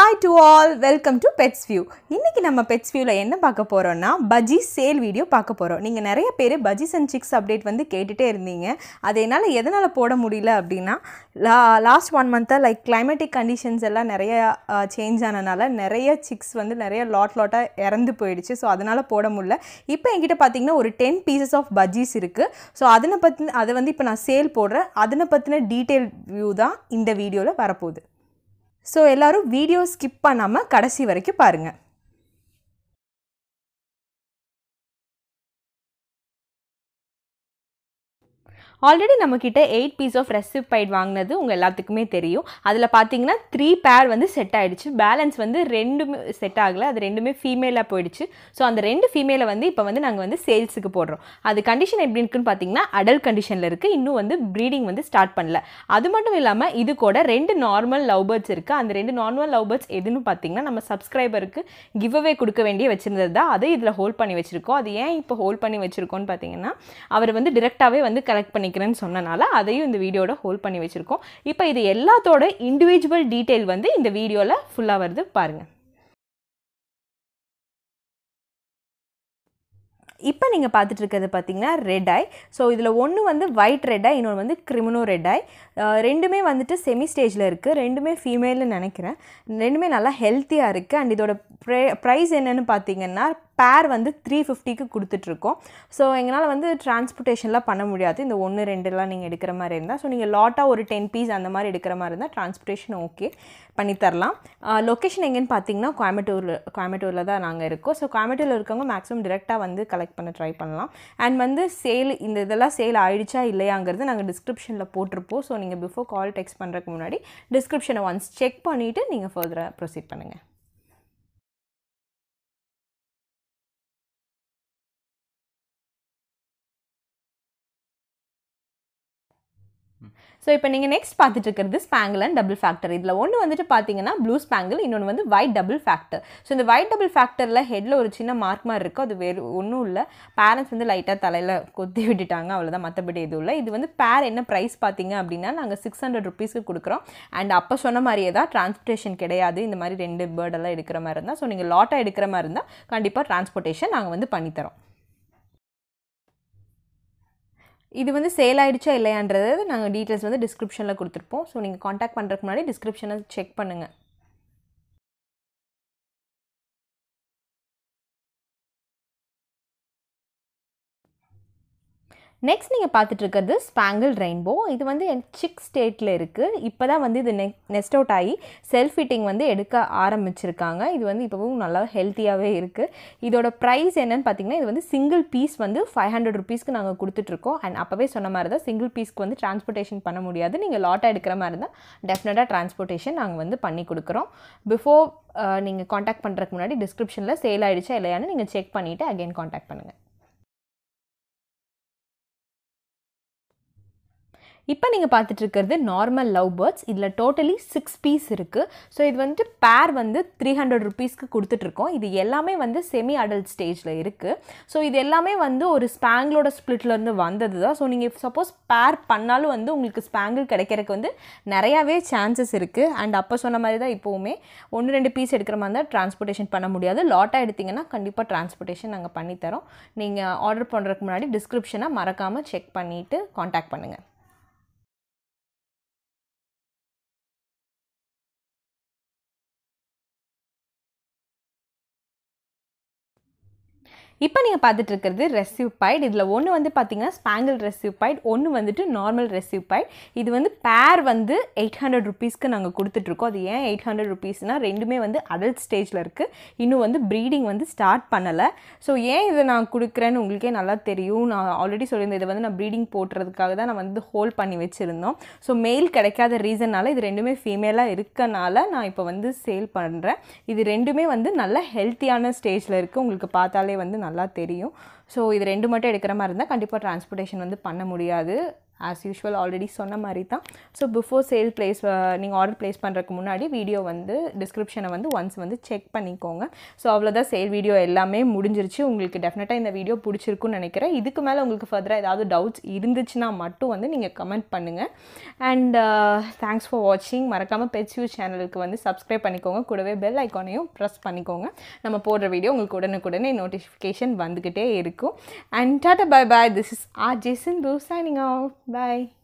Hi to all, welcome to Pets View. இன்னைக்கு நம்ம Pets Viewல என்ன பார்க்க போறோம்னா பஜ்ஜி சேல் வீடியோ பார்க்க போறோம். நீங்க நிறைய பேர் பஜ்ஜிஸ் அண்ட் சிக்ஸ் அப்டேட் வந்து கேட்டுட்டே இருந்தீங்க. அது எதனால போட முடியல அப்படினா last 1 month like climatic conditions எல்லாம் நிறைய சேஞ்ச் ஆனனால நிறைய சிக்ஸ் வந்து நிறைய லாட்டா இறந்து போயிடுச்சு. ஸோ அதனால போட முடியல. இப்போ என்கிட்ட பார்த்தீங்கன்னா ஒரு 10 pieces ஆஃப் பஜ்ஜிஸ் இருக்கு. ஸோ அதை வந்து இப்போ நான் சேல் போடுறேன். அதனை பற்றின டீட்டெயில் வியூ தான் இந்த வீடியோவில் வரப்போகுது. ஸோ எல்லோரும் வீடியோ ஸ்கிப் பண்ணாமல் கடைசி வரைக்கும் பாருங்கள். ஆல்ரெடி நம்மக்கிட்ட 8 பீஸ் ஆஃப் ரெசிபைட் வாங்கினது உங்கள் எல்லாத்துக்குமே தெரியும். அதில் பார்த்தீங்கன்னா 3 பேர் வந்து செட் ஆகிடுச்சு. பேலன்ஸ் வந்து 2 செட் ஆகலை. அது 2 ஃபீமேலாக போயிடுச்சு. ஸோ அந்த 2 ஃபீமேலை வந்து இப்போ வந்து நாங்கள் வந்து சேல்ஸுக்கு போடுறோம். அது கண்டிஷன் எப்படி இருக்குன்னு பார்த்தீங்கன்னா அடல்ட் கண்டிஷனில் இருக்குது. இன்னும் வந்து ப்ரீடிங் வந்து ஸ்டார்ட் பண்ணல. அது மட்டும் இல்லாமல் இது கூட 2 நார்மல் லவ் பேர்ட்ஸ் இருக்குது. அந்த 2 நார்மல் லவ் பேர்ட்ஸ் எதுன்னு பார்த்தீங்கன்னா நம்ம சப்ஸ்கிரைபருக்கு கிவ் அவே கொடுக்க வேண்டிய வச்சுருந்தது தான். அதை இதில் ஹோல்ட் பண்ணி வச்சுருக்கோம். அது ஏன் இப்போ ஹோல்ட் பண்ணி வச்சுருக்கோன்னு பார்த்தீங்கன்னா அவர் வந்து டிரெக்டாகவே வந்து கலெக்ட் பண்ணி சொன்னனால அதையும் இந்த வீடியோட ஹோல்ட் பண்ணி வச்சிருக்கோம். இப்போ இது எல்லாத்தோட இண்டிவிஜுவல் டீடைல் வந்து இந்த வீடியோல ஃபுல்லா வருது பாருங்க. இப்போ நீங்கள் பார்த்துட்டு இருக்கிறது பார்த்தீங்கன்னா ரெட் ஐ. ஸோ இதில் ஒன்று வந்து ஒயிட் ரெட் ஐ, இன்னொன்று வந்து கிரிமினோ ரெட் ஐ. ரெண்டுமே வந்துட்டு செமி ஸ்டேஜில் இருக்குது. ரெண்டுமே ஃபீமேல்னு நினைக்கிறேன். ரெண்டுமே நல்லா ஹெல்த்தியாக இருக்குது. அண்ட் இதோட ப்ரைஸ் என்னென்னு பார்த்தீங்கன்னா பேர் வந்து 350க்கு கொடுத்துட்ருக்கோம். ஸோ எங்களால் வந்து டிரான்ஸ்போர்ட்டேஷன்லாம் பண்ண முடியாது இந்த 1, 2லாம் நீங்கள் எடுக்கிற மாதிரி இருந்தால். ஸோ நீங்கள் லாட்டாக ஒரு 10 பீஸ் அந்த மாதிரி எடுக்கிற மாதிரி இருந்தால் டிரான்ஸ்போர்ட்டேஷன் ஓகே பண்ணித்தரலாம். லொக்கேஷன் எங்கேன்னு பார்த்தீங்கன்னா கோயம்புத்தூரில் தான் நாங்கள் இருக்கோம். ஸோ கோயம்புத்தூரில் இருக்கவங்க மேக்ஸிமம் டிரெக்டாக வந்து கலெக்ட் பண்ண ட்ரை பண்ணலாம். அண்ட் வந்து இதெல்லாம் சேல் ஆகிடுச்சா இல்லையாங்கிறது நாங்கள் டிஸ்கிரிப்ஷனில் போட்டிருப்போம். ஸோ நீங்கள் பிஃபோர் கால் டெக்ஸ்ட் பண்ணுறதுக்கு முன்னாடி டிஸ்கிரிப்ஷனை ஒன்ஸ் செக் பண்ணிவிட்டு நீங்கள் ஃபர்தராக ப்ரொசீட் பண்ணுங்கள். ஸோ இப்போ நீங்கள் நெக்ஸ்ட் பார்த்துட்டு இருக்கிறது ஸ்பேங்கிள் அண்ட் டபுள் ஃபேக்டர். இதில் ஒன்று வந்துட்டு பார்த்தீங்கன்னா ப்ளூ ஸ்பேங்கிள், இன்னொன்று வந்து ஒயிட் டபுள் ஃபேக்டர். ஸோ இந்த ஒயிட் டபுள் ஃபேக்டரில் ஹெட்டில் ஒரு சின்ன மார்க் மாதிரி இருக்கும். அது வேறு ஒன்றும் இல்லை, பேரண்ட்ஸ் வந்து லைட்டாக தலையில் கொத்தி விட்டுட்டாங்க, அவ்வளோதான். மற்றபடி எதுவும் இல்லை. இது வந்து பேர் என்ன ப்ரைஸ் பார்த்தீங்க அப்படின்னா நாங்கள் 600 rupeesக்கு கொடுக்குறோம். அண்ட் அப்போ சொன்ன மாதிரியே தான் டிரான்ஸ்போர்ட்டேஷன் கிடையாது. இந்த மாதிரி 2 பேர்டெல்லாம் எடுக்கிற மாதிரி இருந்தால், ஸோ நீங்கள் லாட்டாக எடுக்கிற மாதிரி இருந்தால் கண்டிப்பாக டிரான்ஸ்போர்ட்டேஷன் நாங்கள் வந்து பண்ணித்தரோம். இது வந்து சேல் ஆகிடுச்சா இல்லையான்றது நாங்கள் டீட்டெயில்ஸ் வந்து டிஸ்கிரிப்ஷனில் கொடுத்துருப்போம். ஸோ நீங்கள் காண்டாக்ட் பண்ணுறதுக்கு முன்னாடி டிஸ்கிரிப்ஷனை செக் பண்ணுங்கள். நெக்ஸ்ட் நீங்கள் பார்த்துட்டு இருக்கிறது ஸ்பேங்கிள் ரெயின்போ. இது வந்து சிக் ஸ்டேட்டில் இருக்குது. இப்போ தான் வந்து இது நெஸ்ட் அவுட் ஆகி செல்ஃப் ஃபிட்டிங் வந்து எடுக்க ஆரம்பிச்சிருக்காங்க. இது வந்து இப்போவும் நல்லா ஹெல்த்தியாகவே இருக்குது. இதோட ப்ரைஸ் என்னன்னு பார்த்தீங்கன்னா இது வந்து சிங்கிள் பீஸ் வந்து 500 rupeesக்கு நாங்கள் கொடுத்துட்ருக்கோம். அண்ட் அப்போவே சொன்ன மாதிரி தான் சிங்கிள் பீஸ்க்கு வந்து டிரான்ஸ்போர்ட்டேஷன் பண்ண முடியாது. நீங்கள் லாட்டாக எடுக்கிற மாதிரி இருந்தால் டெஃபினட்டாக டிரான்ஸ்போர்ட்டேஷன் நாங்கள் வந்து பண்ணி கொடுக்குறோம். பிஃபோர் நீங்கள் காண்டாக்ட் பண்ணுறதுக்கு முன்னாடி டிஸ்கிரிப்ஷனில் சேல் ஆகிடுச்சா இல்லையான்னு நீங்கள் செக் பண்ணிவிட்டு அகைன் காண்டாக்ட் பண்ணுங்கள். இப்போ நீங்கள் பார்த்துட்டு இருக்கிறது நார்மல் லவ் பேர்ட்ஸ். இதில் டோட்டலி 6 பீஸ் இருக்குது. ஸோ இது வந்துட்டு பேர் வந்து 300 rupeesக்கு கொடுத்துட்ருக்கோம். இது எல்லாமே வந்து செமி அடல்ட் ஸ்டேஜில் இருக்குது. ஸோ இது எல்லாமே வந்து ஒரு ஸ்பேங்கிளோட ஸ்ப்ளிட்லேருந்து வந்தது தான். ஸோ நீங்கள் சப்போஸ் பேர் பண்ணாலும் வந்து உங்களுக்கு ஸ்பேங்கிள் கிடைக்கிறதுக்கு வந்து நிறையாவே சான்சஸ் இருக்குது. அண்ட் அப்போ சொன்ன மாதிரி தான் இப்போவுமே 1-2 பீஸ் எடுக்கிற மாதிரி தான் டிரான்ஸ்போர்ட்டேஷன் பண்ண முடியாது. லாட்டாக எடுத்திங்கன்னா கண்டிப்பாக டிரான்ஸ்போர்ட்டேஷன் நாங்கள் பண்ணித்தரோம். நீங்கள் ஆர்டர் பண்ணுறதுக்கு முன்னாடி டிஸ்கிரிப்ஷனை மறக்காமல் செக் பண்ணிவிட்டு காண்டாக்ட் பண்ணுங்கள். இப்போ நீங்கள் பார்த்துட்டு இருக்கிறது ரெசிபைட். இதில் ஒன்று வந்து பார்த்தீங்கன்னா ஸ்பேங்கிள் ரெசிபைட், ஒன்று வந்துட்டு நார்மல் ரெசிபைட். இது வந்து பேர் வந்து 800 rupeesக்கு நாங்கள் கொடுத்துட்ருக்கோம். அது ஏன் 800 rupeesனால் ரெண்டுமே வந்து அடல்ட் ஸ்டேஜில் இருக்குது. இன்னும் வந்து ப்ரீடிங் வந்து ஸ்டார்ட் பண்ணலை. ஸோ ஏன் இதை நான் கொடுக்குறேன்னு உங்களுக்கே நல்லா தெரியும். நான் ஆல்ரெடி சொல்லியிருந்தேன், இதை வந்து நான் ப்ரீடிங் போட்டுறதுக்காக தான் நான் வந்து ஹோல்ட் பண்ணி வச்சுருந்தோம். ஸோ மெயில் கிடைக்காத ரீசனால் இது ரெண்டுமே ஃபீமேலாக இருக்கனால நான் இப்போ வந்து சேல் பண்ணுறேன். இது ரெண்டுமே வந்து நல்ல ஹெல்த்தியான ஸ்டேஜில் இருக்குது. உங்களுக்கு பார்த்தாலே வந்து நல்லா தெரியும். ஸோ இது 2 மட்டும் எடுக்கிற மாதிரி இருந்தால் கண்டிப்பாக டிரான்ஸ்போர்ட்டேஷன் வந்து பண்ண முடியாது. ஆஸ் யூஷுவல் ஆல்ரெடி சொன்ன மாதிரி தான். ஸோ பிஃபோர் சேல் நீங்கள் ஆர்டர் ப்ளேஸ் பண்ணுறதுக்கு முன்னாடி வீடியோ வந்து டிஸ்கிரிப்ஷனை வந்து ஒன்ஸ் வந்து செக் பண்ணிக்கோங்க. ஸோ அவ்வளோதான், சேல் வீடியோ எல்லாமே முடிஞ்சிருச்சு. உங்களுக்கு டெஃபினட்டாக இந்த வீடியோ பிடிச்சிருக்குன்னு நினைக்கிறேன். இதுக்கு மேலே உங்களுக்கு ஃபர்தராக ஏதாவது டவுட்ஸ் இருந்துச்சுன்னா மட்டும் வந்து நீங்கள் கமெண்ட் பண்ணுங்கள். அண்ட் தேங்க்ஸ் ஃபார் வாட்சிங். மறக்காமல் பெட்ஸ்யூ சேனலுக்கு வந்து சப்ஸ்கிரைப் பண்ணிக்கோங்க. கூடவே பெல் ஐக்கானையும் ப்ரெஸ் பண்ணிக்கோங்க. நம்ம போடுற வீடியோ உங்களுக்கு உடனுக்குடனே நோட்டிஃபிகேஷன் வந்துக்கிட்டே இருக்கும். And tata bye bye. This is RJ Sindhu signing off. Bye.